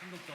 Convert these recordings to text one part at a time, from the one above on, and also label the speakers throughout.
Speaker 1: 한곡더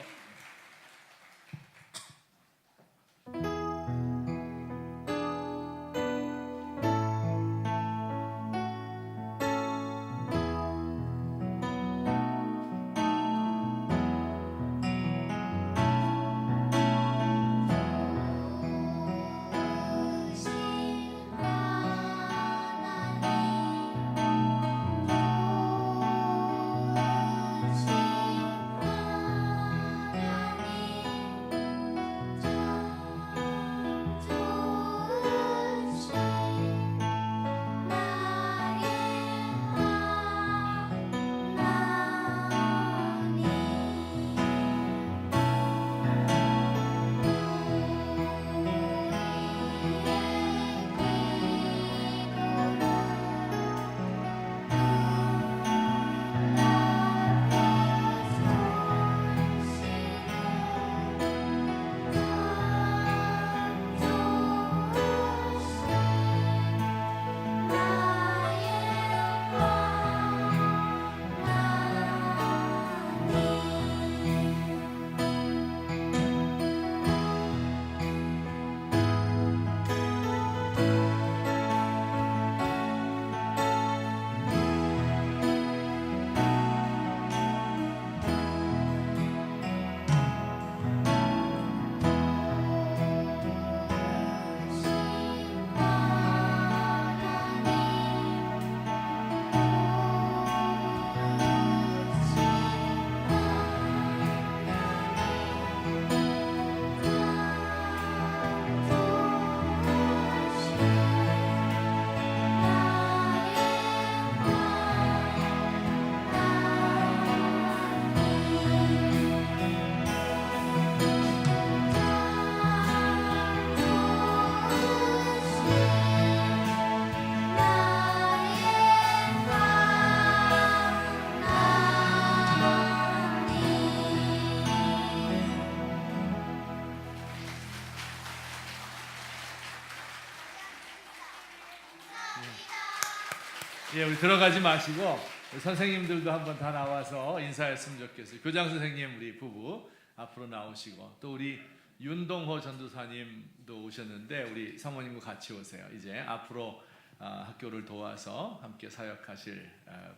Speaker 1: 예, 우리 들어가지 마시고 선생님들도 한번 다 나와서 인사했으면 좋겠어요. 교장 선생님 우리 부부 앞으로 나오시고 또 우리 윤동호 전도사님도 오셨는데 우리 사모님과 같이 오세요. 이제 앞으로 학교를 도와서 함께 사역하실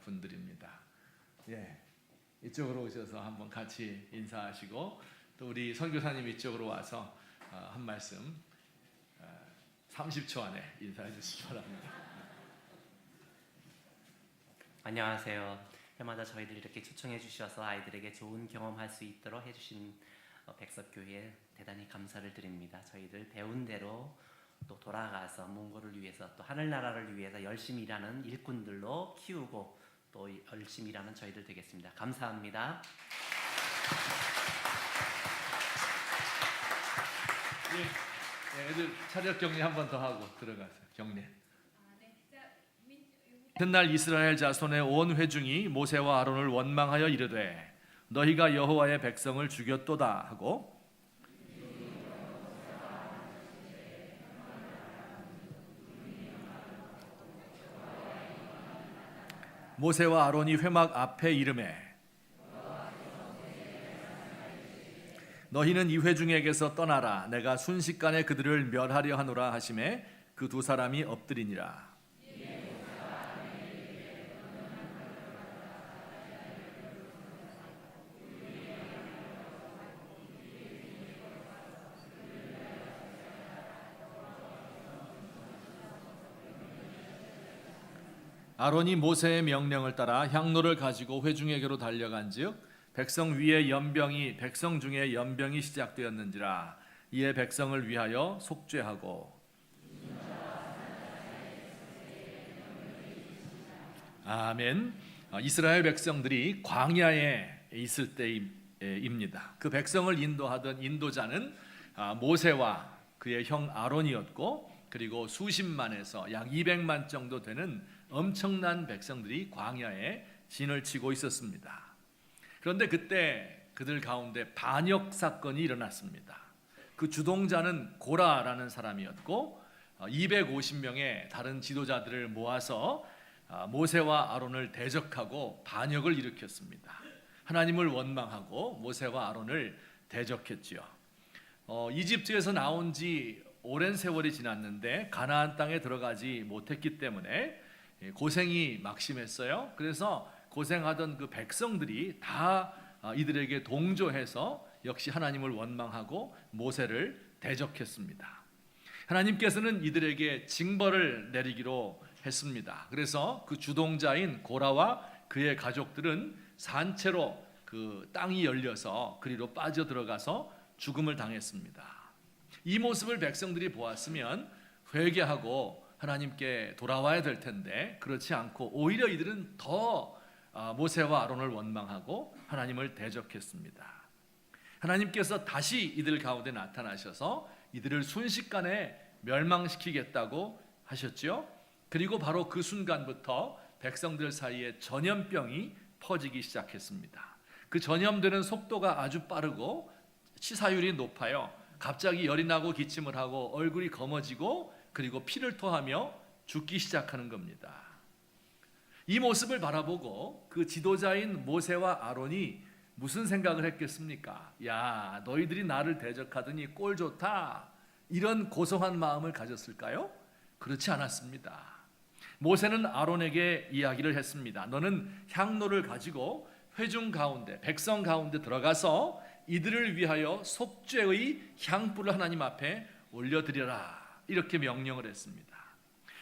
Speaker 1: 분들입니다. 예, 이쪽으로 오셔서 한번 같이 인사하시고 또 우리 선교사님 이쪽으로 와서 한 말씀 30초 안에 인사해 주시기 바랍니다.
Speaker 2: 안녕하세요. 해마다 저희들 이렇게 초청해 주셔서 아이들에게 좋은 경험할 수 있도록 해주신 백석교회에 대단히 감사를 드립니다. 저희들 배운 대로 또 돌아가서 문고를 위해서 또 하늘나라를 위해서 열심히 일하는 일꾼들로 키우고 또 열심히 일하는 저희들 되겠습니다. 감사합니다.
Speaker 1: 예, 애들 차렷 격리 한 번 더 하고 들어가세요. 격리. 그날 이스라엘 자손의 온 회중이 모세와 아론을 원망하여 이르되 너희가 여호와의 백성을 죽였도다 하고 모세와 아론이 회막 앞에 이르매 너희는 이 회중에게서 떠나라 내가 순식간에 그들을 멸하려 하노라 하시매 그 두 사람이 엎드리니라. 아론이 모세의 명령을 따라 향로를 가지고 회중에게로 달려간즉 백성 위에 연병이 백성 중에 연병이 시작되었는지라. 이에 백성을 위하여 속죄하고 아멘. 이스라엘 백성들이 광야에 있을 때입니다. 그 백성을 인도하던 인도자는 모세와 그의 형 아론이었고 그리고 수십만에서 약 200만 정도 되는 엄청난 백성들이 광야에 진을 치고 있었습니다. 그런데 그때 그들 가운데 반역 사건이 일어났습니다. 그 주동자는 고라라는 사람이었고 250명의 다른 지도자들을 모아서 모세와 아론을 대적하고 반역을 일으켰습니다. 하나님을 원망하고 모세와 아론을 대적했지요. 이집트에서 나온 지 오랜 세월이 지났는데 가나안 땅에 들어가지 못했기 때문에 고생이 막심했어요. 그래서 고생하던 그 백성들이 다 이들에게 동조해서 역시 하나님을 원망하고 모세를 대적했습니다. 하나님께서는 이들에게 징벌을 내리기로 했습니다. 그래서 그 주동자인 고라와 그의 가족들은 산채로 그 땅이 열려서 그리로 빠져들어가서 죽음을 당했습니다. 이 모습을 백성들이 보았으면 회개하고 하나님께 돌아와야 될 텐데 그렇지 않고 오히려 이들은 더 모세와 아론을 원망하고 하나님을 대적했습니다. 하나님께서 다시 이들 가운데 나타나셔서 이들을 순식간에 멸망시키겠다고 하셨죠. 그리고 바로 그 순간부터 백성들 사이에 전염병이 퍼지기 시작했습니다. 그 전염되는 속도가 아주 빠르고 치사율이 높아요. 갑자기 열이 나고 기침을 하고 얼굴이 검어지고 그리고 피를 토하며 죽기 시작하는 겁니다. 이 모습을 바라보고 그 지도자인 모세와 아론이 무슨 생각을 했겠습니까? 야, 너희들이 나를 대적하더니 꼴 좋다. 이런 고소한 마음을 가졌을까요? 그렇지 않았습니다. 모세는 아론에게 이야기를 했습니다. 너는 향로를 가지고 회중 가운데, 백성 가운데 들어가서 이들을 위하여 속죄의 향불을 하나님 앞에 올려드려라. 이렇게 명령을 했습니다.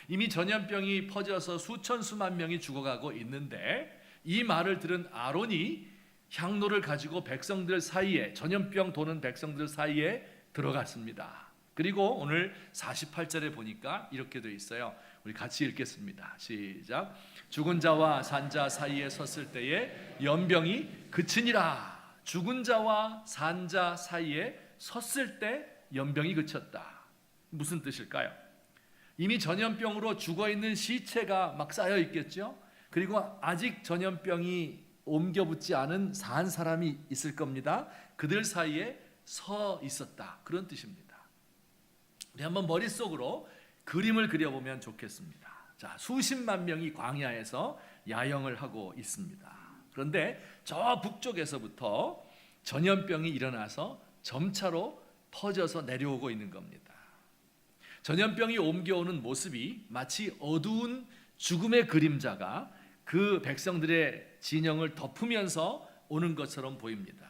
Speaker 1: 이미 전염병이 퍼져서 수천 수만 명이 죽어가고 있는데 이 말을 들은 아론이 향로를 가지고 백성들 사이에, 전염병 도는 백성들 사이에 들어갔습니다. 그리고 오늘 48절에 보니까 이렇게 되어 있어요. 우리 같이 읽겠습니다. 시작. 죽은 자와 산 자 사이에 섰을 때에 연병이 그치니라. 죽은 자와 산 자 사이에 섰을 때 연병이 그쳤다. 무슨 뜻일까요? 이미 전염병으로 죽어있는 시체가 막 쌓여 있겠죠. 그리고 아직 전염병이 옮겨붙지 않은 산 사람이 있을 겁니다. 그들 사이에 서 있었다. 그런 뜻입니다. 우리 한번 머릿속으로 그림을 그려보면 좋겠습니다. 자, 수십만 명이 광야에서 야영을 하고 있습니다. 그런데 저 북쪽에서부터 전염병이 일어나서 점차로 퍼져서 내려오고 있는 겁니다. 전염병이 옮겨오는 모습이 마치 어두운 죽음의 그림자가 그 백성들의 진영을 덮으면서 오는 것처럼 보입니다.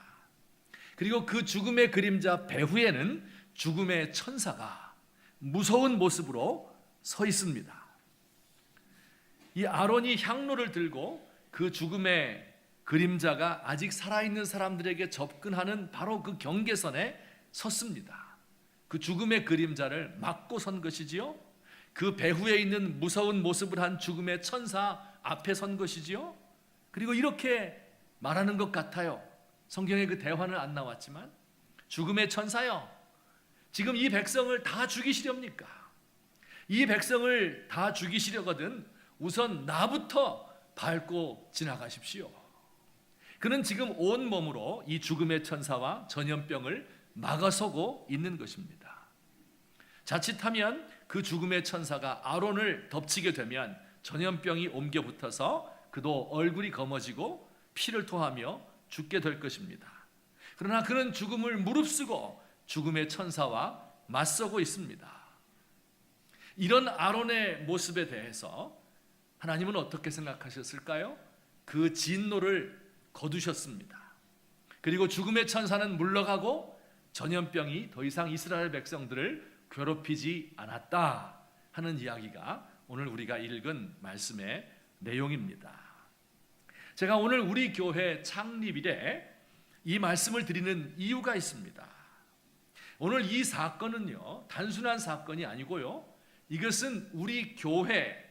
Speaker 1: 그리고 그 죽음의 그림자 배후에는 죽음의 천사가 무서운 모습으로 서 있습니다. 이 아론이 향로를 들고 그 죽음의 그림자가 아직 살아있는 사람들에게 접근하는 바로 그 경계선에 섰습니다. 그 죽음의 그림자를 막고 선 것이지요. 그 배후에 있는 무서운 모습을 한 죽음의 천사 앞에 선 것이지요. 그리고 이렇게 말하는 것 같아요. 성경에 그 대화는 안 나왔지만 죽음의 천사요, 지금 이 백성을 다 죽이시렵니까? 이 백성을 다 죽이시려거든 우선 나부터 밟고 지나가십시오. 그는 지금 온 몸으로 이 죽음의 천사와 전염병을 막아서고 있는 것입니다. 자칫하면 그 죽음의 천사가 아론을 덮치게 되면 전염병이 옮겨 붙어서 그도 얼굴이 검어지고 피를 토하며 죽게 될 것입니다. 그러나 그는 죽음을 무릅쓰고 죽음의 천사와 맞서고 있습니다. 이런 아론의 모습에 대해서 하나님은 어떻게 생각하셨을까요? 그 진노를 거두셨습니다. 그리고 죽음의 천사는 물러가고 전염병이 더 이상 이스라엘 백성들을 괴롭히지 않았다 하는 이야기가 오늘 우리가 읽은 말씀의 내용입니다. 제가 오늘 우리 교회 창립일에 이 말씀을 드리는 이유가 있습니다. 오늘 이 사건은요, 단순한 사건이 아니고요, 이것은 우리 교회,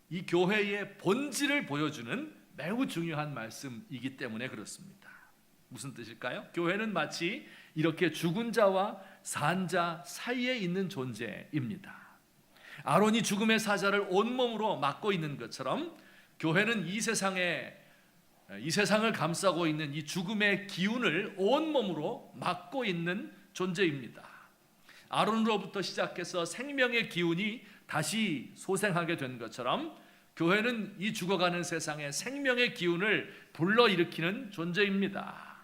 Speaker 1: 이 교회의 본질을 보여주는 매우 중요한 말씀이기 때문에 그렇습니다. 무슨 뜻일까요? 교회는 마치 이렇게 죽은 자와 산 자 사이에 있는 존재입니다. 아론이 죽음의 사자를 온몸으로 맡고 있는 것처럼 교회는 이 세상을 감싸고 있는 이 죽음의 기운을 온몸으로 맡고 있는 존재입니다. 아론으로부터 시작해서 생명의 기운이 다시 소생하게 된 것처럼 교회는 이 죽어가는 세상에 생명의 기운을 불러일으키는 존재입니다.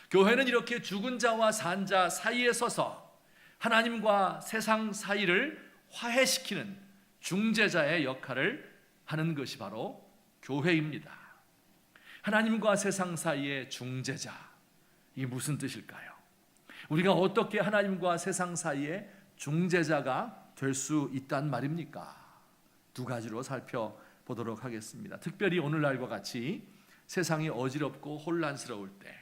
Speaker 1: 교회는 이렇게 죽은 자와 산 자 사이에 서서 하나님과 세상 사이를 화해시키는 중재자의 역할을 하는 것이 바로 교회입니다. 하나님과 세상 사이의 중재자, 이게 무슨 뜻일까요? 우리가 어떻게 하나님과 세상 사이의 중재자가 될 수 있단 말입니까? 두 가지로 살펴보도록 하겠습니다. 특별히 오늘날과 같이 세상이 어지럽고 혼란스러울 때,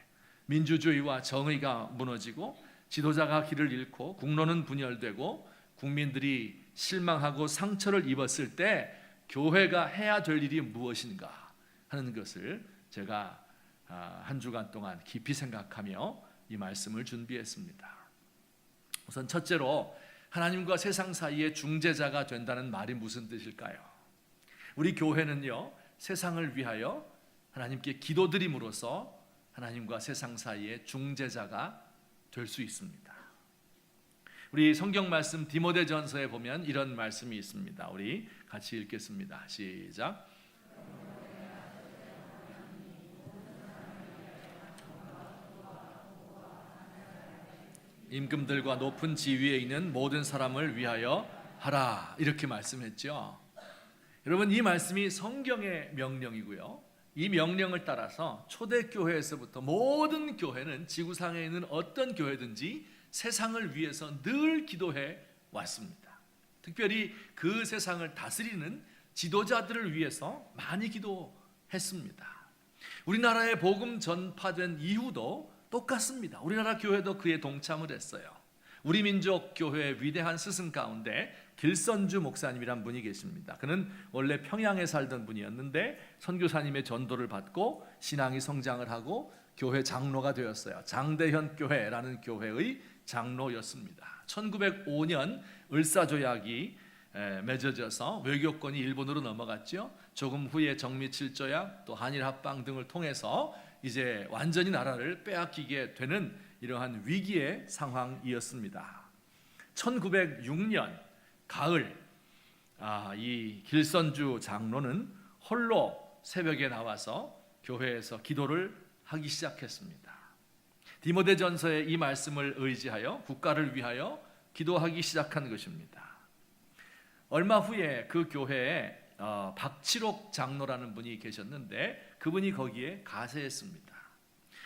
Speaker 1: 민주주의와 정의가 무너지고 지도자가 길을 잃고 국론은 분열되고 국민들이 실망하고 상처를 입었을 때 교회가 해야 될 일이 무엇인가 하는 것을 제가 한 주간 동안 깊이 생각하며 이 말씀을 준비했습니다. 우선 첫째로 하나님과 세상 사이의 중재자가 된다는 말이 무슨 뜻일까요? 우리 교회는요, 세상을 위하여 하나님께 기도드림으로써 하나님과 세상 사이의 중재자가 될 수 있습니다. 우리 성경 말씀 디모데전서에 보면 이런 말씀이 있습니다. 우리 같이 읽겠습니다. 시작. 임금들과 높은 지위에 있는 모든 사람을 위하여 하라, 이렇게 말씀했죠. 여러분, 이 말씀이 성경의 명령이고요, 이 명령을 따라서 초대교회에서부터 모든 교회는 지구상에 있는 어떤 교회든지 세상을 위해서 늘 기도해 왔습니다. 특별히 그 세상을 다스리는 지도자들을 위해서 많이 기도했습니다. 우리나라의 복음 전파된 이후도 똑같습니다. 우리나라 교회도 그에 동참을 했어요. 우리 민족 교회의 위대한 스승 가운데 길선주 목사님이란 분이 계십니다. 그는 원래 평양에 살던 분이었는데 선교사님의 전도를 받고 신앙이 성장을 하고 교회 장로가 되었어요. 장대현 교회라는 교회의 장로였습니다. 1905년 을사조약이 맺어져서 외교권이 일본으로 넘어갔죠. 조금 후에 정미칠조약, 또 한일합방 등을 통해서 이제 완전히 나라를 빼앗기게 되는 이러한 위기의 상황이었습니다. 1906년 가을, 이 길선주 장로는 홀로 새벽에 나와서 교회에서 기도를 하기 시작했습니다. 디모데전서의 이 말씀을 의지하여 국가를 위하여 기도하기 시작한 것입니다. 얼마 후에 그 교회에 박칠옥 장로라는 분이 계셨는데 그분이 거기에 가세했습니다.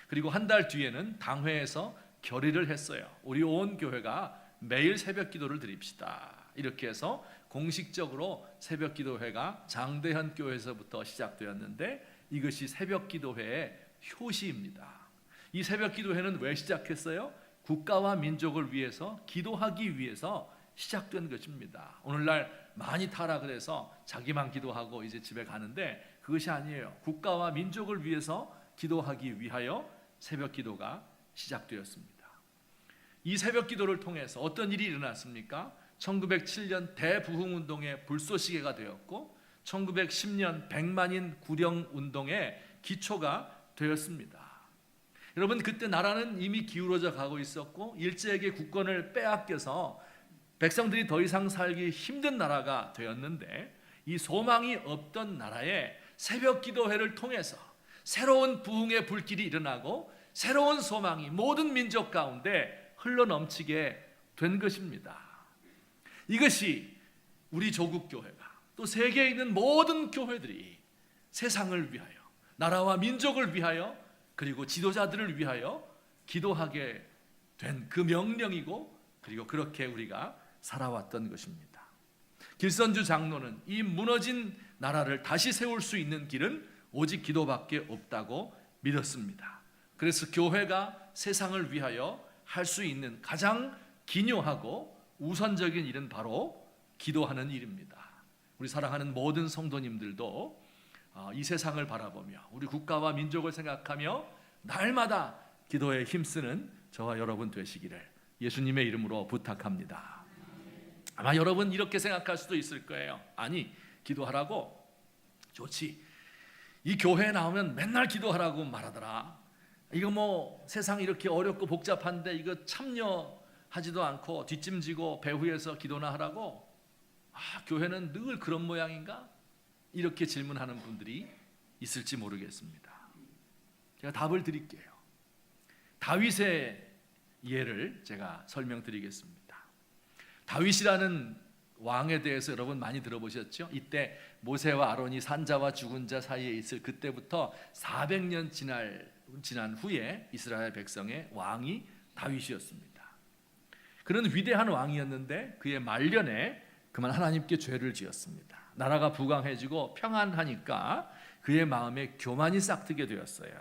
Speaker 1: 그리고 한 달 뒤에는 당회에서 결의를 했어요. 우리 온 교회가 매일 새벽 기도를 드립시다. 이렇게 해서 공식적으로 새벽 기도회가 장대현 교회에서부터 시작되었는데 이것이 새벽 기도회의 효시입니다. 이 새벽 기도회는 왜 시작했어요? 국가와 민족을 위해서 기도하기 위해서 시작된 것입니다. 오늘날 많이 타락을 해서 자기만 기도하고 이제 집에 가는데 그것이 아니에요. 국가와 민족을 위해서 기도하기 위하여 새벽 기도가 시작되었습니다. 이 새벽 기도를 통해서 어떤 일이 일어났습니까? 1907년 대부흥운동의 불쏘시개가 되었고 1910년 백만인 구령운동의 기초가 되었습니다. 여러분, 그때 나라는 이미 기울어져 가고 있었고 일제에게 국권을 빼앗겨서 백성들이 더 이상 살기 힘든 나라가 되었는데 이 소망이 없던 나라에 새벽 기도회를 통해서 새로운 부흥의 불길이 일어나고 새로운 소망이 모든 민족 가운데 흘러넘치게 된 것입니다. 이것이 우리 조국교회가 또 세계에 있는 모든 교회들이 세상을 위하여, 나라와 민족을 위하여, 그리고 지도자들을 위하여 기도하게 된 그 명령이고, 그리고 그렇게 우리가 살아왔던 것입니다. 길선주 장로는 이 무너진 나라를 다시 세울 수 있는 길은 오직 기도밖에 없다고 믿었습니다. 그래서 교회가 세상을 위하여 할 수 있는 가장 기묘하고 우선적인 일은 바로 기도하는 일입니다. 우리 사랑하는 모든 성도님들도 이 세상을 바라보며 우리 국가와 민족을 생각하며 날마다 기도에 힘쓰는 저와 여러분 되시기를 예수님의 이름으로 부탁합니다. 아마 여러분 이렇게 생각할 수도 있을 거예요. 아니, 기도하라고? 좋지. 이 교회에 나오면 맨날 기도하라고 말하더라. 이거 뭐 세상 이렇게 어렵고 복잡한데 이거 참여하지도 않고 뒷짐지고 배후에서 기도나 하라고? 교회는 늘 그런 모양인가? 이렇게 질문하는 분들이 있을지 모르겠습니다. 제가 답을 드릴게요. 다윗의 예를 제가 설명드리겠습니다. 다윗이라는 왕에 대해서 여러분 많이 들어보셨죠? 이때 모세와 아론이 산자와 죽은 자 사이에 있을 그때부터 400년 지난 후에 이스라엘 백성의 왕이 다윗이었습니다. 그는 위대한 왕이었는데 그의 말년에 그만 하나님께 죄를 지었습니다. 나라가 부강해지고 평안하니까 그의 마음에 교만이 싹트게 되었어요.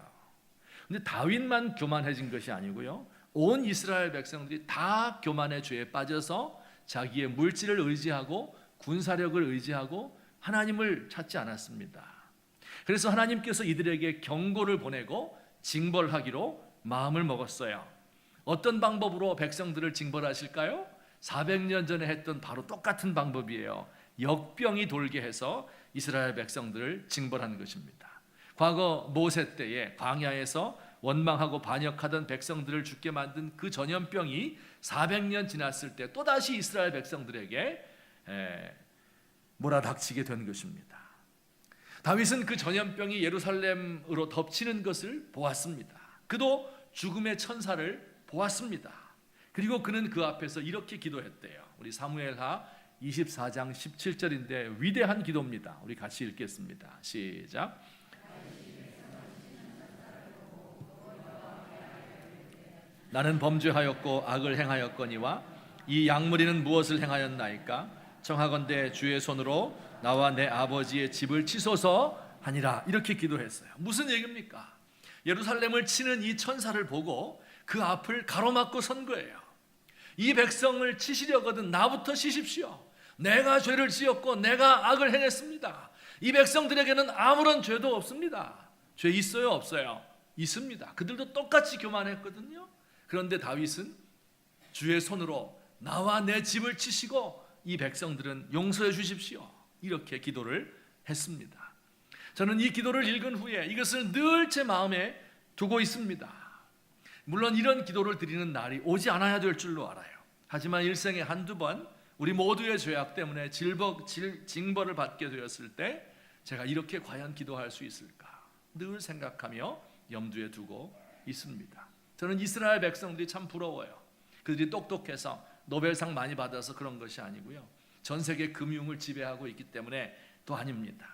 Speaker 1: 근데 다윗만 교만해진 것이 아니고요, 온 이스라엘 백성들이 다 교만의 죄에 빠져서 자기의 물질을 의지하고 군사력을 의지하고 하나님을 찾지 않았습니다. 그래서 하나님께서 이들에게 경고를 보내고 징벌하기로 마음을 먹었어요. 어떤 방법으로 백성들을 징벌하실까요? 400년 전에 했던 바로 똑같은 방법이에요. 역병이 돌게 해서 이스라엘 백성들을 징벌한 것입니다. 과거 모세 때에 광야에서 원망하고 반역하던 백성들을 죽게 만든 그 전염병이 400년 지났을 때 또다시 이스라엘 백성들에게 몰아닥치게 된 것입니다. 다윗은 그 전염병이 예루살렘으로 덮치는 것을 보았습니다. 그도 죽음의 천사를 보았습니다. 그리고 그는 그 앞에서 이렇게 기도했대요. 우리 사무엘하 24장 17절인데 위대한 기도입니다. 우리 같이 읽겠습니다. 시작. 나는 범죄하였고 악을 행하였거니와 이 양무리는 무엇을 행하였나이까? 청하건대 주의 손으로 나와 내 아버지의 집을 치소서 하니라. 이렇게 기도했어요. 무슨 얘기입니까? 예루살렘을 치는 이 천사를 보고 그 앞을 가로막고 선 거예요. 이 백성을 치시려거든 나부터 치십시오. 내가 죄를 지었고 내가 악을 행했습니다. 이 백성들에게는 아무런 죄도 없습니다. 죄 있어요, 없어요? 있습니다. 그들도 똑같이 교만했거든요. 그런데 다윗은 주의 손으로 나와 내 집을 치시고 이 백성들은 용서해 주십시오. 이렇게 기도를 했습니다. 저는 이 기도를 읽은 후에 이것을 늘 제 마음에 두고 있습니다. 물론 이런 기도를 드리는 날이 오지 않아야 될 줄로 알아요. 하지만 일생에 한두 번 우리 모두의 죄악 때문에 징벌을 받게 되었을 때 제가 이렇게 과연 기도할 수 있을까 늘 생각하며 염두에 두고 있습니다. 저는 이스라엘 백성들이 참 부러워요. 그들이 똑똑해서 노벨상 많이 받아서 그런 것이 아니고요, 전 세계 금융을 지배하고 있기 때문에 또 아닙니다.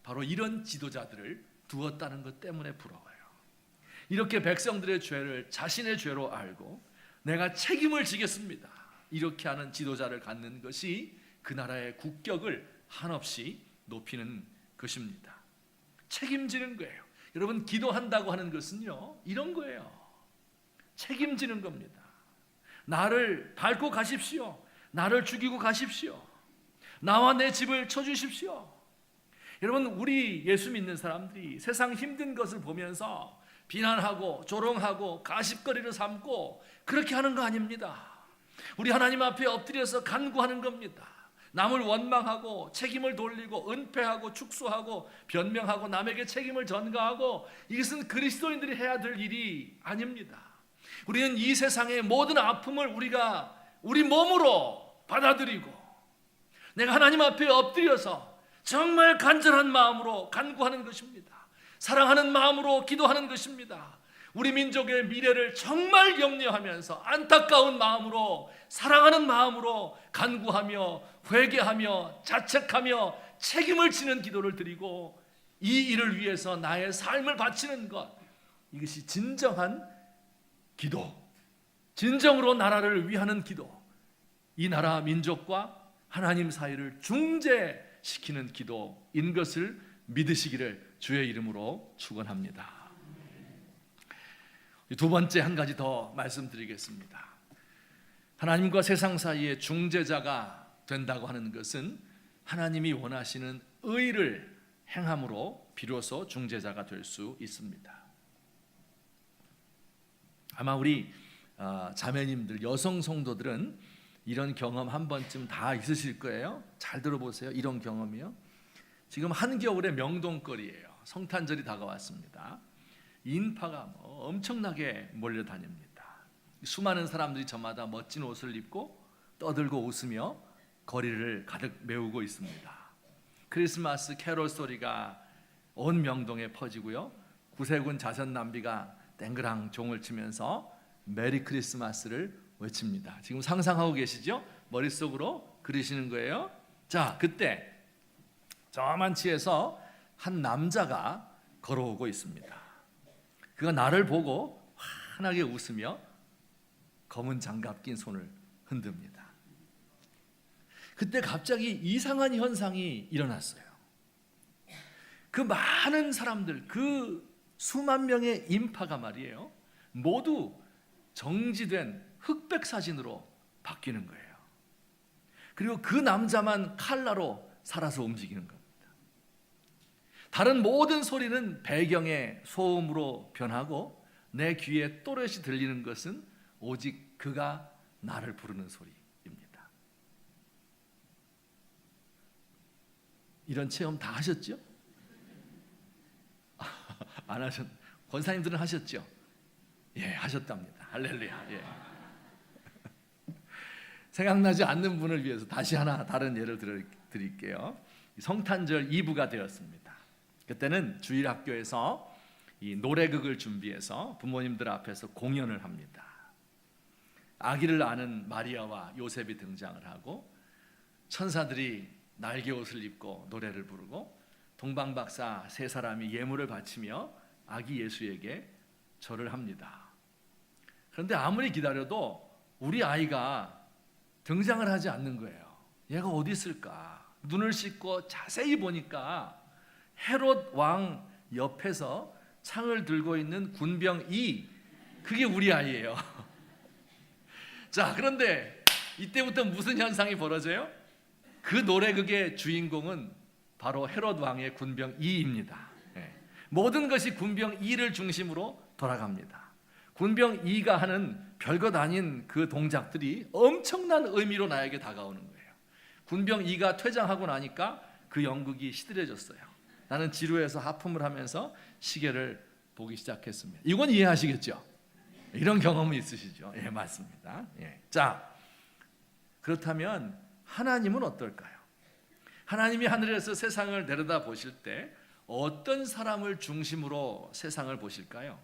Speaker 1: 바로 이런 지도자들을 두었다는 것 때문에 부러워요. 이렇게 백성들의 죄를 자신의 죄로 알고 내가 책임을 지겠습니다, 이렇게 하는 지도자를 갖는 것이 그 나라의 국격을 한없이 높이는 것입니다. 책임지는 거예요. 여러분, 기도한다고 하는 것은요, 이런 거예요. 책임지는 겁니다. 나를 밟고 가십시오. 나를 죽이고 가십시오. 나와 내 집을 쳐주십시오. 여러분, 우리 예수 믿는 사람들이 세상 힘든 것을 보면서 비난하고 조롱하고 가십거리를 삼고 그렇게 하는 거 아닙니다. 우리 하나님 앞에 엎드려서 간구하는 겁니다. 남을 원망하고 책임을 돌리고 은폐하고 축소하고 변명하고 남에게 책임을 전가하고, 이것은 그리스도인들이 해야 될 일이 아닙니다. 우리는 이 세상의 모든 아픔을 우리 몸으로 받아들이고 내가 하나님 앞에 엎드려서 정말 간절한 마음으로 간구하는 것입니다. 사랑하는 마음으로 기도하는 것입니다. 우리 민족의 미래를 정말 염려하면서 안타까운 마음으로, 사랑하는 마음으로 간구하며 회개하며 자책하며 책임을 지는 기도를 드리고 이 일을 위해서 나의 삶을 바치는 것, 이것이 진정한 기도, 진정으로 나라를 위하는 기도, 이 나라 민족과 하나님 사이를 중재시키는 기도인 것을 믿으시기를 주의 이름으로 축원합니다. 두 번째 한 가지 더 말씀드리겠습니다. 하나님과 세상 사이의 중재자가 된다고 하는 것은 하나님이 원하시는 의를 행함으로 비로소 중재자가 될 수 있습니다. 아마 우리 자매님들, 여성 성도들은 이런 경험 한 번쯤 다 있으실 거예요. 잘 들어보세요. 이런 경험이요. 지금 한겨울의 명동거리예요. 성탄절이 다가왔습니다. 인파가 엄청나게 몰려다닙니다. 수많은 사람들이 저마다 멋진 옷을 입고 떠들고 웃으며 거리를 가득 메우고 있습니다. 크리스마스 캐롤 소리가 온 명동에 퍼지고요. 구세군 자선 남비가 땡그랑 종을 치면서 메리 크리스마스를 외칩니다. 지금 상상하고 계시죠? 머릿속으로 그리시는 거예요. 자, 그때 저만치에서 한 남자가 걸어오고 있습니다. 그가 나를 보고 환하게 웃으며 검은 장갑 낀 손을 흔듭니다. 그때 갑자기 이상한 현상이 일어났어요. 그 많은 사람들, 그 수만 명의 인파가 말이에요, 모두 정지된 흑백 사진으로 바뀌는 거예요. 그리고 그 남자만 칼라로 살아서 움직이는 겁니다. 다른 모든 소리는 배경의 소음으로 변하고 내 귀에 또렷이 들리는 것은 오직 그가 나를 부르는 소리입니다. 이런 체험 다 하셨죠? 안 하셨? 권사님들은 하셨죠? 예, 하셨답니다. 할렐루야. 예. 생각나지 않는 분을 위해서 다시 하나 다른 예를 드릴게요. 성탄절 2부가 되었습니다. 그때는 주일학교에서 이 노래극을 준비해서 부모님들 앞에서 공연을 합니다. 아기를 낳은 마리아와 요셉이 등장을 하고 천사들이 날개 옷을 입고 노래를 부르고 동방박사 세 사람이 예물을 바치며 아기 예수에게 절을 합니다. 그런데 아무리 기다려도 우리 아이가 등장을 하지 않는 거예요. 얘가 어디 있을까? 눈을 씻고 자세히 보니까 헤롯 왕 옆에서 창을 들고 있는 군병 이, 그게 우리 아이예요. 자, 그런데 이때부터 무슨 현상이 벌어져요? 그 노래극의 주인공은 바로 헤롯 왕의 군병 이입니다. 모든 것이 군병 이를 중심으로 돌아갑니다. 군병 이가 하는 별것 아닌 그 동작들이 엄청난 의미로 나에게 다가오는 거예요. 군병 이가 퇴장하고 나니까 그 연극이 시들해졌어요. 나는 지루해서 하품을 하면서 시계를 보기 시작했습니다. 이건 이해하시겠죠? 이런 경험이 있으시죠? 예, 맞습니다. 예. 자, 그렇다면 하나님은 어떨까요? 하나님이 하늘에서 세상을 내려다 보실 때 어떤 사람을 중심으로 세상을 보실까요?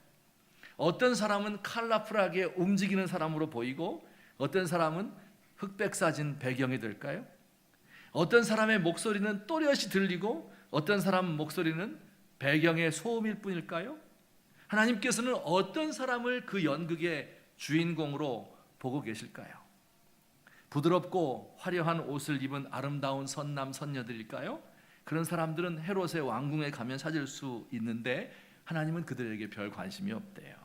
Speaker 1: 어떤 사람은 컬러풀하게 움직이는 사람으로 보이고 어떤 사람은 흑백 사진 배경이 될까요? 어떤 사람의 목소리는 또렷이 들리고 어떤 사람 목소리는 배경의 소음일 뿐일까요? 하나님께서는 어떤 사람을 그 연극의 주인공으로 보고 계실까요? 부드럽고 화려한 옷을 입은 아름다운 선남 선녀들일까요? 그런 사람들은 헤롯의 왕궁에 가면 찾을 수 있는데 하나님은 그들에게 별 관심이 없대요.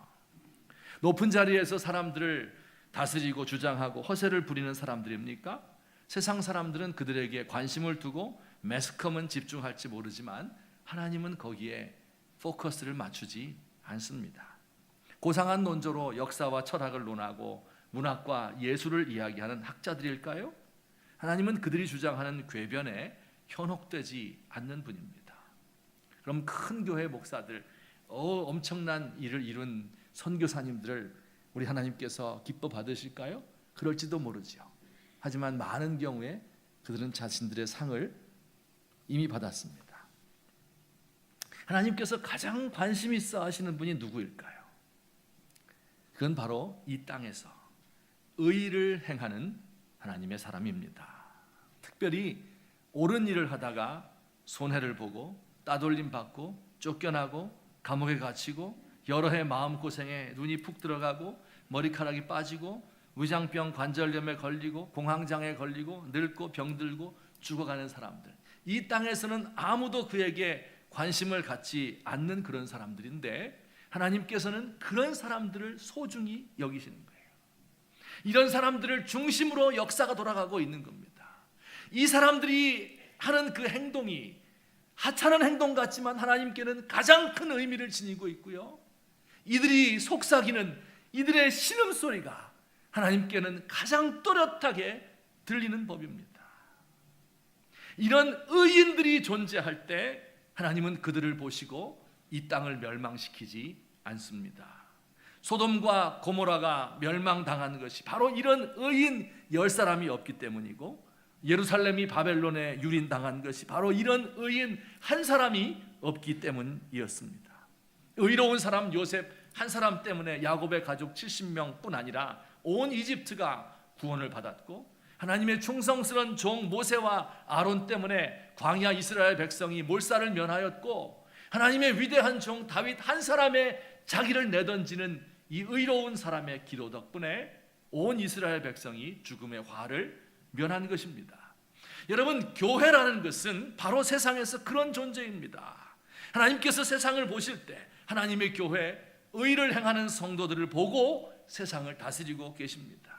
Speaker 1: 높은 자리에서 사람들을 다스리고 주장하고 허세를 부리는 사람들입니까? 세상 사람들은 그들에게 관심을 두고 매스컴은 집중할지 모르지만 하나님은 거기에 포커스를 맞추지 않습니다. 고상한 논조로 역사와 철학을 논하고 문학과 예술을 이야기하는 학자들일까요? 하나님은 그들이 주장하는 궤변에 현혹되지 않는 분입니다. 그럼 큰 교회 목사들, 엄청난 일을 이룬 선교사님들을 우리 하나님께서 기뻐 받으실까요? 그럴지도 모르죠. 하지만 많은 경우에 그들은 자신들의 상을 이미 받았습니다. 하나님께서 가장 관심 있어 하시는 분이 누구일까요? 그건 바로 이 땅에서 의를 행하는 하나님의 사람입니다. 특별히 옳은 일을 하다가 손해를 보고 따돌림 받고 쫓겨나고 감옥에 갇히고 여러 해 마음고생에 눈이 푹 들어가고 머리카락이 빠지고 위장병 관절염에 걸리고 공황장애에 걸리고 늙고 병들고 죽어가는 사람들, 이 땅에서는 아무도 그에게 관심을 갖지 않는 그런 사람들인데 하나님께서는 그런 사람들을 소중히 여기시는 거예요. 이런 사람들을 중심으로 역사가 돌아가고 있는 겁니다. 이 사람들이 하는 그 행동이 하찮은 행동 같지만 하나님께는 가장 큰 의미를 지니고 있고요, 이들이 속삭이는 이들의 신음소리가 하나님께는 가장 또렷하게 들리는 법입니다. 이런 의인들이 존재할 때 하나님은 그들을 보시고 이 땅을 멸망시키지 않습니다. 소돔과 고모라가 멸망당한 것이 바로 이런 의인 10사람이 없기 때문이고 예루살렘이 바벨론에 유린당한 것이 바로 이런 의인 한 사람이 없기 때문이었습니다. 의로운 사람 요셉 한 사람 때문에 야곱의 가족 70명뿐 아니라 온 이집트가 구원을 받았고, 하나님의 충성스러운 종 모세와 아론 때문에 광야 이스라엘 백성이 몰살을 면하였고, 하나님의 위대한 종 다윗 한 사람의 자기를 내던지는 이 의로운 사람의 기도 덕분에 온 이스라엘 백성이 죽음의 화를 면한 것입니다. 여러분, 교회라는 것은 바로 세상에서 그런 존재입니다. 하나님께서 세상을 보실 때 하나님의 교회, 의를 행하는 성도들을 보고 세상을 다스리고 계십니다.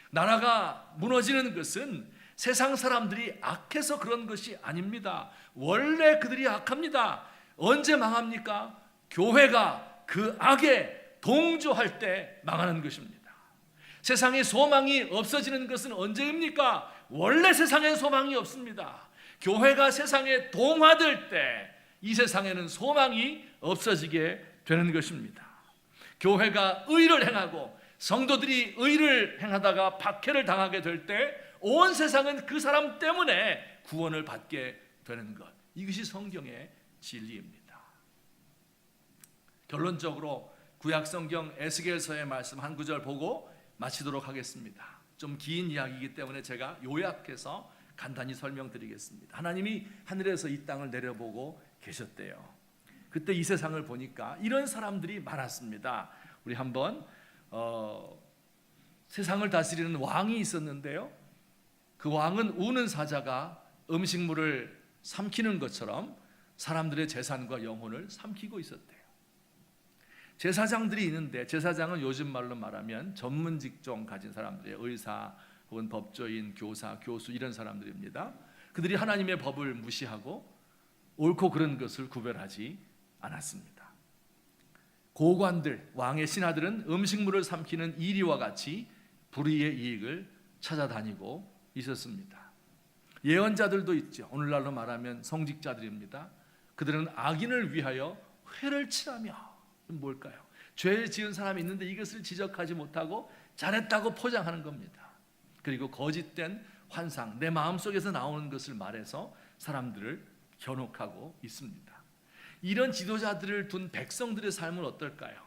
Speaker 1: 나라가 무너지는 것은 세상 사람들이 악해서 그런 것이 아닙니다. 원래 그들이 악합니다. 언제 망합니까? 교회가 그 악에 동조할 때 망하는 것입니다. 세상에 소망이 없어지는 것은 언제입니까? 원래 세상에 소망이 없습니다. 교회가 세상에 동화될 때 이 세상에는 소망이 없어지게 되는 것입니다. 교회가 의를 행하고 성도들이 의를 행하다가 박해를 당하게 될 때 온 세상은 그 사람 때문에 구원을 받게 되는 것, 이것이 성경의 진리입니다. 결론적으로 구약성경 에스겔서의 말씀 한 구절 보고 마치도록 하겠습니다. 좀 긴 이야기이기 때문에 제가 요약해서 간단히 설명드리겠습니다. 하나님이 하늘에서 이 땅을 내려보고 계셨대요. 그때 이 세상을 보니까 이런 사람들이 많았습니다. 우리 한번 세상을 다스리는 왕이 있었는데요, 그 왕은 우는 사자가 음식물을 삼키는 것처럼 사람들의 재산과 영혼을 삼키고 있었대요. 제사장들이 있는데, 제사장은 요즘 말로 말하면 전문 직종 가진 사람들이에요. 의사 혹은 법조인, 교사, 교수, 이런 사람들입니다. 그들이 하나님의 법을 무시하고 옳고 그른 것을 구별하지 않았습니다. 고관들, 왕의 신하들은 음식물을 삼키는 이리와 같이 불의의 이익을 찾아다니고 있었습니다. 예언자들도 있죠. 오늘날로 말하면 성직자들입니다. 그들은 악인을 위하여 회를 치라며, 뭘까요? 죄를 지은 사람이 있는데 이것을 지적하지 못하고 잘했다고 포장하는 겁니다. 그리고 거짓된 환상, 내 마음속에서 나오는 것을 말해서 사람들을 현혹하고 있습니다. 이런 지도자들을 둔 백성들의 삶은 어떨까요?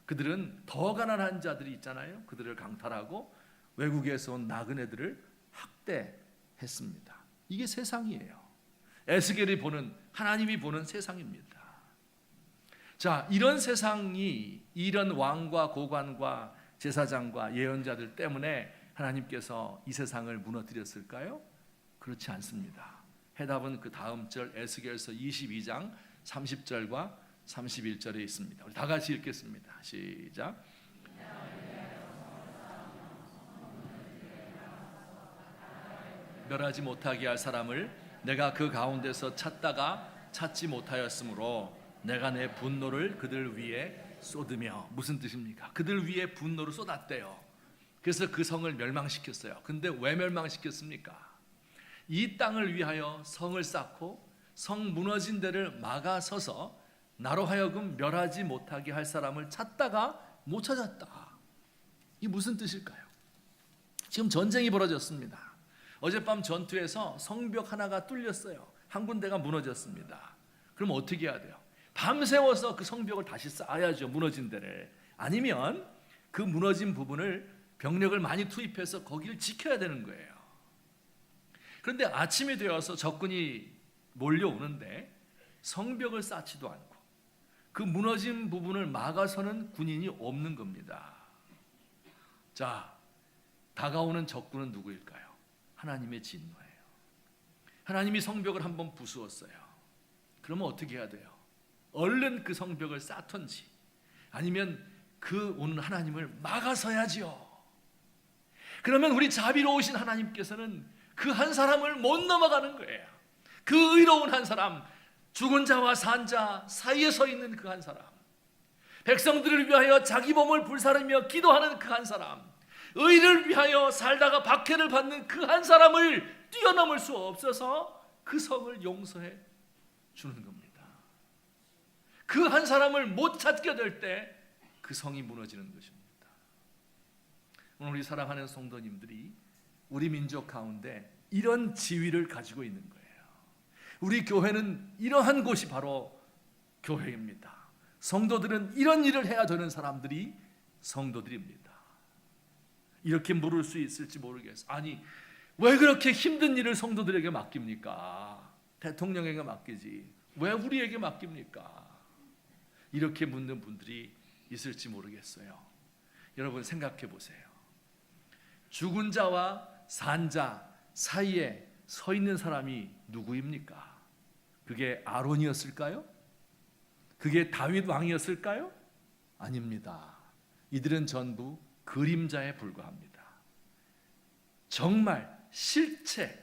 Speaker 1: 그들은 더 가난한 자들이 있잖아요. 그들을 강탈하고 외국에서 온 나그네들을 학대했습니다. 이게 세상이에요. 에스겔이 보는, 하나님이 보는 세상입니다. 자, 이런 세상이, 이런 왕과 고관과 제사장과 예언자들 때문에 하나님께서 이 세상을 무너뜨렸을까요? 그렇지 않습니다. 해답은 그 다음 절 에스겔서 22장 30절과 31절에 있습니다. 우리 다 같이 읽겠습니다. 시작. 멸하지 못하게 할 사람을 내가 그 가운데서 찾다가 찾지 못하였으므로 내가 내 분노를 그들 위에 쏟으며, 무슨 뜻입니까? 그들 위에 분노를 쏟았대요. 그래서 그 성을 멸망시켰어요. 근데 왜 멸망시켰습니까? 이 땅을 위하여 성을 쌓고 성 무너진 데를 막아서서 나로 하여금 멸하지 못하게 할 사람을 찾다가 못 찾았다. 이 무슨 뜻일까요? 지금 전쟁이 벌어졌습니다. 어젯밤 전투에서 성벽 하나가 뚫렸어요. 한 군데가 무너졌습니다. 그럼 어떻게 해야 돼요? 밤새워서 그 성벽을 다시 쌓아야죠. 무너진 데를. 아니면 그 무너진 부분을 병력을 많이 투입해서 거기를 지켜야 되는 거예요. 그런데 아침이 되어서 적군이 몰려오는데 성벽을 쌓지도 않고 그 무너진 부분을 막아서는 군인이 없는 겁니다. 자, 다가오는 적군은 누구일까요? 하나님의 진노예요. 하나님이 성벽을 한번 부수었어요. 그러면 어떻게 해야 돼요? 얼른 그 성벽을 쌓던지 아니면 그 오는 하나님을 막아서야지요. 그러면 우리 자비로우신 하나님께서는 그 한 사람을 못 넘어가는 거예요. 그 의로운 한 사람, 죽은 자와 산 자 사이에 서 있는 그 한 사람, 백성들을 위하여 자기 몸을 불사르며 기도하는 그 한 사람, 의를 위하여 살다가 박해를 받는 그 한 사람을 뛰어넘을 수 없어서 그 성을 용서해 주는 겁니다. 그 한 사람을 못 찾게 될 때 그 성이 무너지는 것입니다. 오늘 우리 사랑하는 성도님들이 우리 민족 가운데 이런 지위를 가지고 있는 거예요. 우리 교회는 이러한 곳이 바로 교회입니다. 성도들은 이런 일을 해야 되는 사람들이 성도들입니다. 이렇게 물을 수 있을지 모르겠어요. 아니, 왜 그렇게 힘든 일을 성도들에게 맡깁니까? 대통령에게 맡기지 왜 우리에게 맡깁니까? 이렇게 묻는 분들이 있을지 모르겠어요. 여러분 생각해 보세요. 죽은 자와 산 자 사이에 서 있는 사람이 누구입니까? 그게 아론이었을까요? 그게 다윗 왕이었을까요? 아닙니다. 이들은 전부 그림자에 불과합니다. 정말 실체,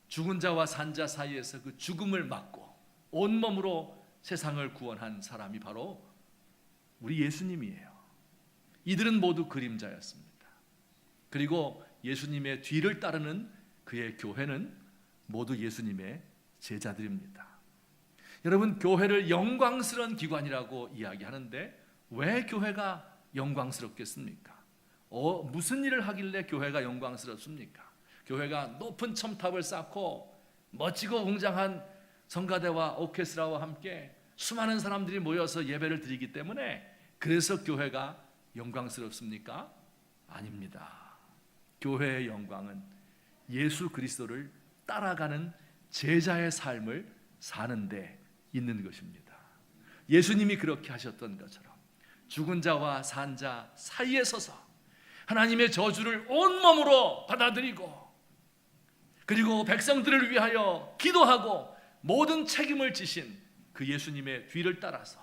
Speaker 1: 죽은 자와 산 자 사이에서 그 죽음을 맞고 온몸으로 세상을 구원한 사람이 바로 우리 예수님이에요. 이들은 모두 그림자였습니다. 그리고 예수님의 뒤를 따르는 그의 교회는 모두 예수님의 제자들입니다. 여러분, 교회를 영광스러운 기관이라고 이야기하는데 왜 교회가 영광스럽겠습니까? 무슨 일을 하길래 교회가 영광스럽습니까? 교회가 높은 첨탑을 쌓고 멋지고 웅장한 성가대와 오케스트라와 함께 수많은 사람들이 모여서 예배를 드리기 때문에 그래서 교회가 영광스럽습니까? 아닙니다. 교회의 영광은 예수 그리스도를 따라가는 제자의 삶을 사는 데 있는 것입니다. 예수님이 그렇게 하셨던 것처럼 죽은 자와 산 자 사이에 서서 하나님의 저주를 온몸으로 받아들이고 그리고 백성들을 위하여 기도하고 모든 책임을 지신 그 예수님의 뒤를 따라서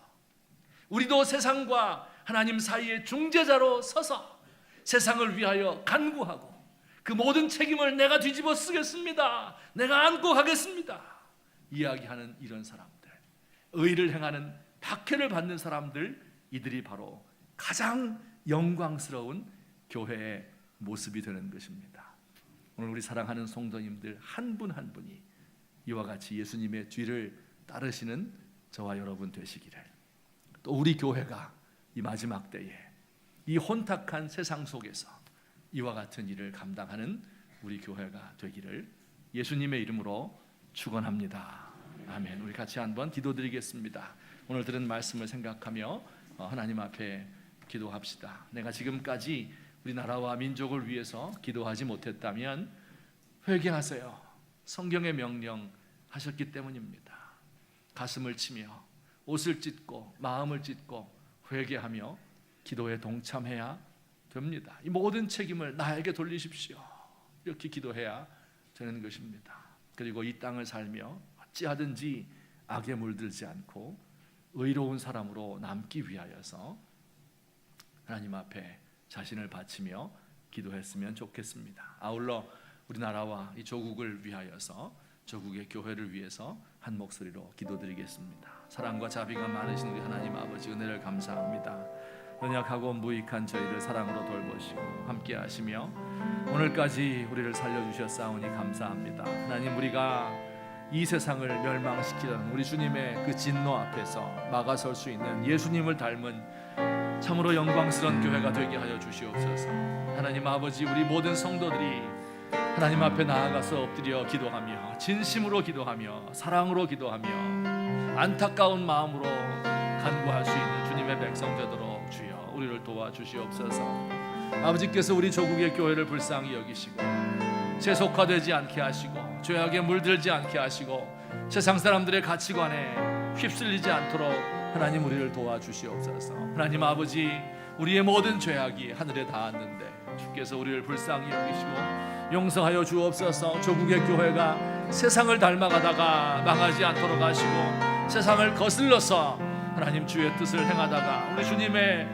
Speaker 1: 우리도 세상과 하나님 사이의 중재자로 서서 세상을 위하여 간구하고 그 모든 책임을 내가 뒤집어 쓰겠습니다, 내가 안고 가겠습니다 이야기하는 이런 사람들, 의를 행하는 박해를 받는 사람들, 이들이 바로 가장 영광스러운 교회의 모습이 되는 것입니다. 오늘 우리 사랑하는 성도님들 한 분 한 분이 이와 같이 예수님의 뒤를 따르시는 저와 여러분 되시기를, 또 우리 교회가 이 마지막 때에 이 혼탁한 세상 속에서 이와 같은 일을 감당하는 우리 교회가 되기를 예수님의 이름으로 축원합니다. 아멘. 우리 같이 한번 기도드리겠습니다. 오늘 들은 말씀을 생각하며 하나님 앞에 기도합시다. 내가 지금까지 우리나라와 민족을 위해서 기도하지 못했다면 회개하세요. 성경의 명령하셨기 때문입니다. 가슴을 치며 옷을 찢고 마음을 찢고 회개하며 기도에 동참해야 됩니다. 이 모든 책임을 나에게 돌리십시오. 이렇게 기도해야 되는 것입니다. 그리고 이 땅을 살며 어찌하든지 악에 물들지 않고 의로운 사람으로 남기 위하여서 하나님 앞에 자신을 바치며 기도했으면 좋겠습니다. 아울러 우리나라와 이 조국을 위하여서, 조국의 교회를 위해서 한 목소리로 기도드리겠습니다. 사랑과 자비가 많으신 우리 하나님 아버지, 은혜를 감사합니다. 연약하고 무익한 저희를 사랑으로 돌보시고 함께 하시며 오늘까지 우리를 살려주셨사오니 감사합니다. 하나님, 우리가 이 세상을 멸망시키는 우리 주님의 그 진노 앞에서 막아설 수 있는 예수님을 닮은 참으로 영광스러운 교회가 되게 하여 주시옵소서. 하나님 아버지, 우리 모든 성도들이 하나님 앞에 나아가서 엎드려 기도하며 진심으로 기도하며 사랑으로 기도하며 안타까운 마음으로 간구할 수 있는 주님의 백성 되도록 주여 우리를 도와주시옵소서. 아버지께서 우리 조국의 교회를 불쌍히 여기시고 세속화되지 않게 하시고 죄악에 물들지 않게 하시고 세상 사람들의 가치관에 휩쓸리지 않도록 하나님 우리를 도와주시옵소서. 하나님 아버지, 우리의 모든 죄악이 하늘에 닿았는데 주께서 우리를 불쌍히 여기시고 용서하여 주옵소서. 조국의 교회가 세상을 닮아가다가 망하지 않도록 하시고 세상을 거슬러서 하나님 주의 뜻을 행하다가 우리 주님의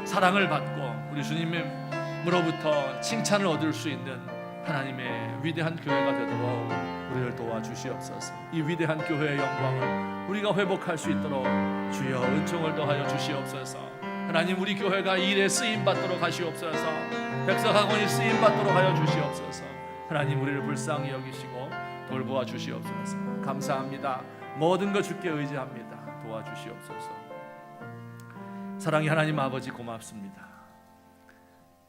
Speaker 1: 사랑을 받고 우리 주님으로부터 칭찬을 얻을 수 있는 하나님의 위대한 교회가 되도록 우리를 도와주시옵소서. 이 위대한 교회의 영광을 우리가 회복할 수 있도록 주여 은총을 더하여 주시옵소서. 하나님, 우리 교회가 이 일에 쓰임받도록 하시옵소서. 백성학원이 쓰임받도록 하여 주시옵소서. 하나님, 우리를 불쌍히 여기시고 돌보아 주시옵소서. 감사합니다. 모든 것 주께 의지합니다. 도와주시옵소서. 사랑의 하나님 아버지, 고맙습니다.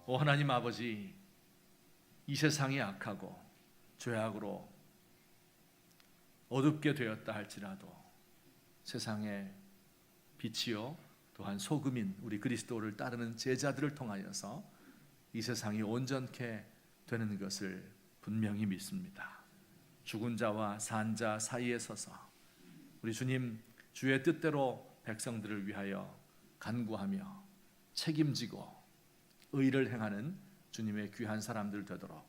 Speaker 1: 오 하나님 아버지, 이 세상이 악하고 죄악으로 어둡게 되었다 할지라도 세상의 빛이요 또한 소금인 우리 그리스도를 따르는 제자들을 통하여서 이 세상이 온전케 되는 것을 분명히 믿습니다. 죽은 자와 산 자 사이에 서서 우리 주님 주의 뜻대로 백성들을 위하여 간구하며 책임지고 의를 행하는 주님의 귀한 사람들 되도록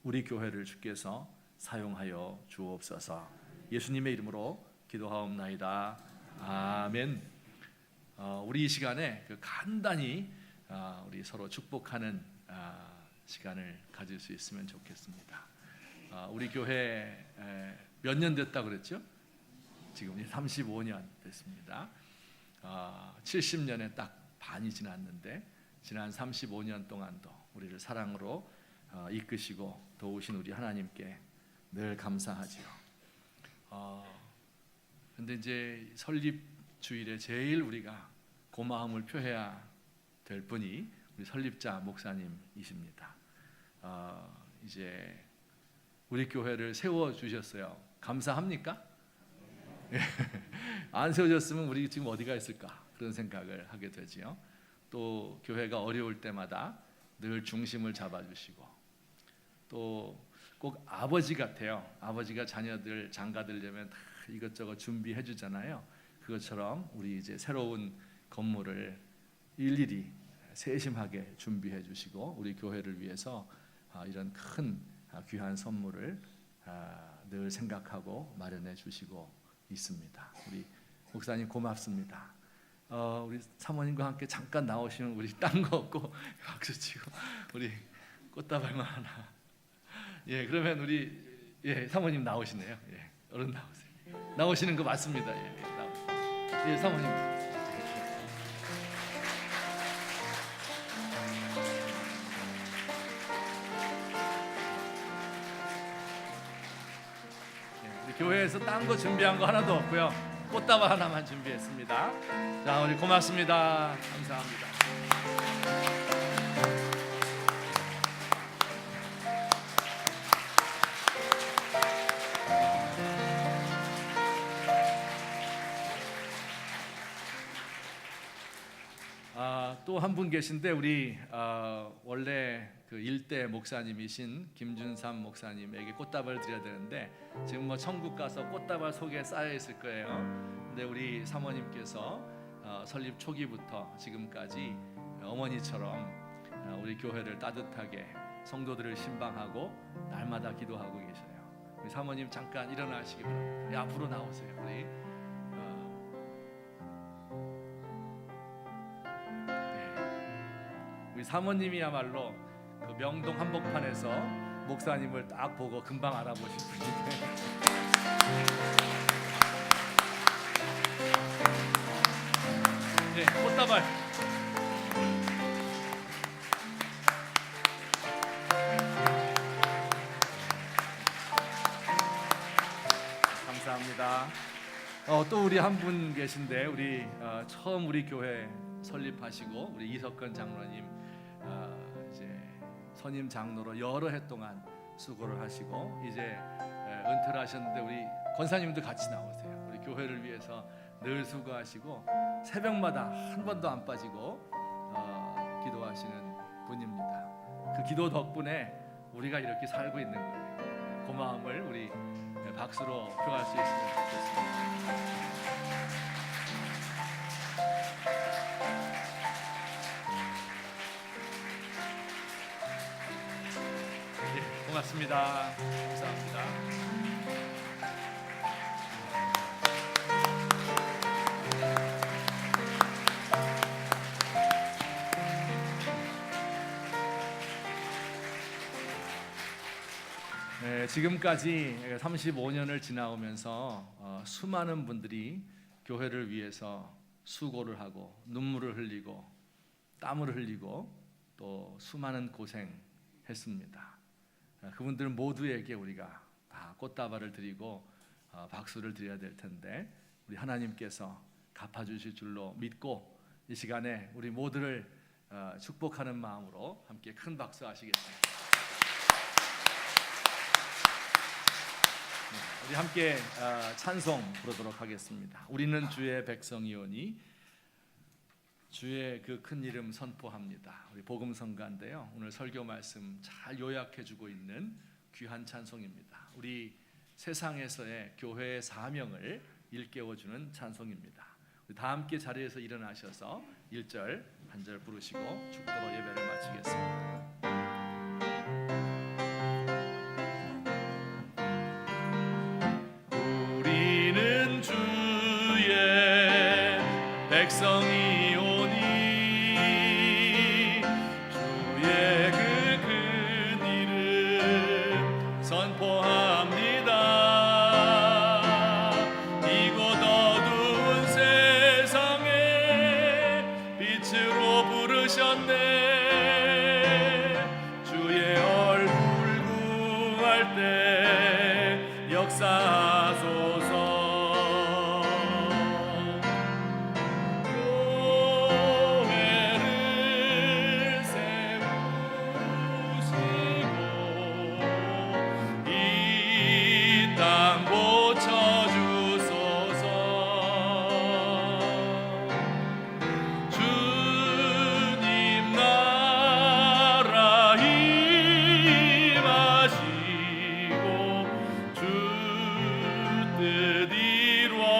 Speaker 1: 우리 교회를 주께서 사용하여 주옵소서. 예수님의 이름으로 기도하옵나이다. 아멘. 우리 이 시간에 간단히 우리 서로 축복하는 시간을 가질 수 있으면 좋겠습니다. 우리 교회 몇 년 됐다 그랬죠? 지금 35년 됐습니다. 70년에 딱 반이 지났는데 지난 35년 동안도 우리를 사랑으로 이끄시고 도우신 우리 하나님께 늘 감사하지요. 근데 이제 설립 주일에 제일 우리가 고마움을 표해야 될 분이 우리 설립자 목사님이십니다. 이제 우리 교회를 세워 주셨어요. 감사합니까? 안 세워졌으면 우리 지금 어디가 있을까 그런 생각을 하게 되지요. 또 교회가 어려울 때마다 늘 중심을 잡아주시고 또 꼭 아버지 같아요. 아버지가 자녀들 장가들 되면 다 이것저것 준비해 주잖아요. 그것처럼 우리 이제 새로운 건물을 일일이 세심하게 준비해 주시고 우리 교회를 위해서 이런 큰 귀한 선물을 늘 생각하고 마련해 주시고 있습니다. 우리 목사님 고맙습니다. 우리 사모님과 함께 잠깐 나오시면 우리 딴 거 없고 박수 치고 우리 꽃다발만 하나. 예, 그러면 우리 사모님 나오시네요. 예, 얼른 나오세요. 나오시는 거 맞습니다. 예, 나오세요. 예, 사모님. 예, 우리 교회에서 딴 거 준비한 거 하나도 없고요. 꽃다발 하나만 준비했습니다. 자, 우리 고맙습니다. 감사합니다. 또 한 분 계신데 우리 원래 그 일대 목사님이신 김준삼 목사님에게 꽃다발 드려야 되는데 지금 뭐 천국 가서 꽃다발 속에 쌓여 있을 거예요. 근데 우리 사모님께서 설립 초기부터 지금까지 어머니처럼 우리 교회를 따뜻하게 성도들을 신방하고 날마다 기도하고 계셔요. 우리 사모님 잠깐 일어나시기 바랍니다. 우리 앞으로 나오세요. 우리 사모님이야말로 그 명동 한복판에서 목사님을 딱 보고 금방 알아보실 분인데 네, 꽃다발 감사합니다. 또 우리 한 분 계신데 우리 처음 우리 교회 설립하시고 우리 이석근 장로님 이제 선임 장로로 여러 해 동안 수고를 하시고 이제 은퇴를 하셨는데 우리 권사님도 같이 나오세요. 우리 교회를 위해서 늘 수고하시고 새벽마다 한 번도 안 빠지고 기도하시는 분입니다. 그 기도 덕분에 우리가 이렇게 살고 있는 거예요. 고마움을 우리 박수로 표할 수 있으면 좋겠습니다. 고맙습니다. 감사합니다. 네, 지금까지 35년을 지나오면서 수많은 분들이 교회를 위해서 수고를 하고 눈물을 흘리고 땀을 흘리고 또 수많은 고생했습니다. 그분들 모두에게 우리가 다 꽃다발을 드리고 박수를 드려야 될 텐데 우리 하나님께서 갚아주실 줄로 믿고 이 시간에 우리 모두를 축복하는 마음으로 함께 큰 박수 하시겠습니다. 우리 함께 찬송 부르도록 하겠습니다. 우리는 주의 백성이오니 주의 그 큰 이름 선포합니다. 우리 복음성가인데요. 오늘 설교 말씀 잘 요약해주고 있는 귀한 찬송입니다. 우리 세상에서의 교회의 사명을 일깨워주는 찬송입니다. 우리 다 함께 자리에서 일어나셔서 1절 한 절 부르시고 축도로 예배를 마치겠습니다. 우리는 주의 백성이오니 주의 그 큰 이름 선포합니다. 이곳 어두운 세상에 빛으로 부르셨네. 주의 얼굴 구할 때 역사하소서. 교회를 세우시고 이 땅 고쳐주소서. 주님 나라 임하시고 주 뜻 이루어지이다.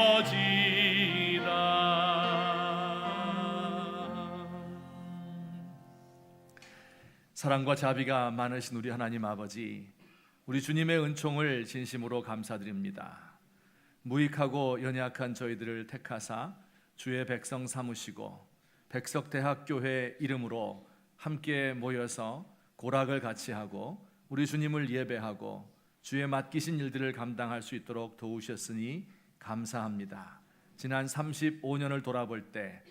Speaker 1: 사랑과 자비가 많으신 우리 하나님 아버지, 우리 주님의 은총을 진심으로 감사드립니다. 무익하고 연약한 저희들을 택하사 주의 백성 삼으시고 백석대학교회 이름으로 함께 모여서 고락을 같이 하고 우리 주님을 예배하고 주의 맡기신 일들을 감당할 수 있도록 도우셨으니 감사합니다. 지난 35년을 돌아볼 때